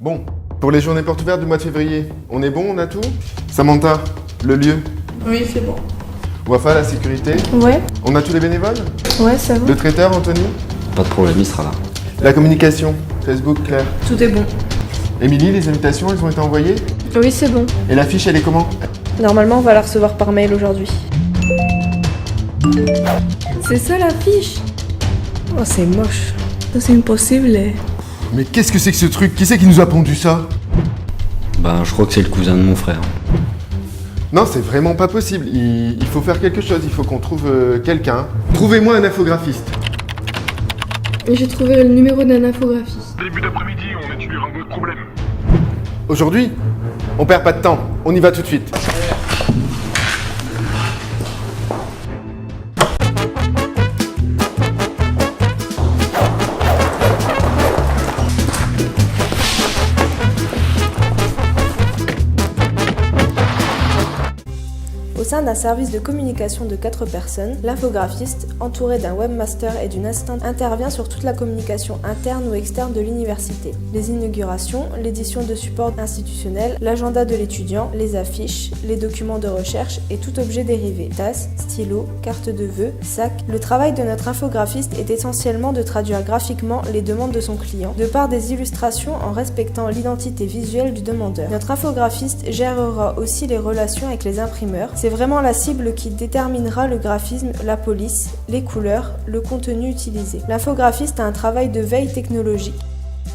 Bon, pour les journées portes ouvertes du mois de février, on est bon, on a tout? Samantha, le lieu? Oui, c'est bon. Wafa, la sécurité? Ouais, On a tous les bénévoles? ouais, ça va. Le traiteur, Anthony? Pas de problème, il sera là. La communication? Facebook, Claire? Tout est bon. Émilie, les invitations, elles ont été envoyées? Oui, c'est bon. Et l'affiche, elle est comment? Normalement, on va la recevoir par mail aujourd'hui. C'est ça l'affiche? Oh, c'est moche. Ça, c'est impossible. Mais qu'est-ce que c'est que ce truc? Qui c'est qui nous a pondu ça? Ben, je crois que c'est le cousin de mon frère. Non, c'est vraiment pas possible. Il faut faire quelque chose, il faut qu'on trouve quelqu'un. Trouvez-moi un infographiste. J'ai trouvé le numéro d'un infographiste. Début d'après-midi, on étudiera votre problème. Aujourd'hui? On perd pas de temps, on y va tout de suite. Au sein d'un service de communication de 4 personnes, l'infographiste, entouré d'un webmaster et d'une assistante, intervient sur toute la communication interne ou externe de l'université. Les inaugurations, l'édition de supports institutionnels, l'agenda de l'étudiant, les affiches, les documents de recherche et tout objet dérivé, tasses, stylos, cartes de vœux, sacs. Le travail de notre infographiste est essentiellement de traduire graphiquement les demandes de son client, de par des illustrations en respectant l'identité visuelle du demandeur. Notre infographiste gérera aussi les relations avec les imprimeurs. C'est vraiment la cible qui déterminera le graphisme, la police, les couleurs, le contenu utilisé. L'infographiste a un travail de veille technologique.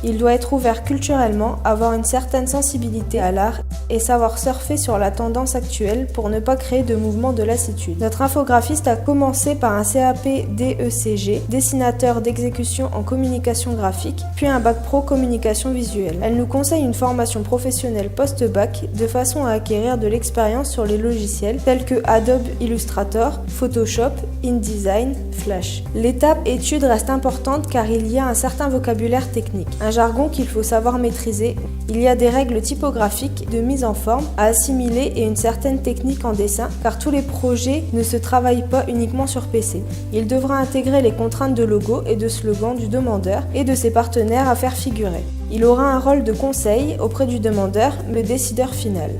Il doit être ouvert culturellement, avoir une certaine sensibilité à l'art et savoir surfer sur la tendance actuelle pour ne pas créer de mouvement de lassitude. Notre infographiste a commencé par un CAP DECG, dessinateur d'exécution en communication graphique, puis un bac pro communication visuelle. Elle nous conseille une formation professionnelle post-bac de façon à acquérir de l'expérience sur les logiciels tels que Adobe Illustrator, Photoshop, InDesign, Flash. L'étape étude reste importante car il y a un certain vocabulaire technique, un jargon qu'il faut savoir maîtriser. Il y a des règles typographiques de mise en forme à assimiler et une certaine technique en dessin car tous les projets ne se travaillent pas uniquement sur PC. Il devra intégrer les contraintes de logo et de slogan du demandeur et de ses partenaires à faire figurer. Il aura un rôle de conseil auprès du demandeur, le décideur final.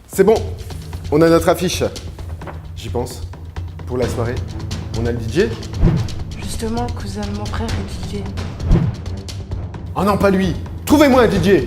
C'est bon, on a notre affiche. J'y pense. Pour la soirée, on a le DJ? Justement, le cousin de mon frère est DJ. Oh non, pas lui! Trouvez-moi un DJ!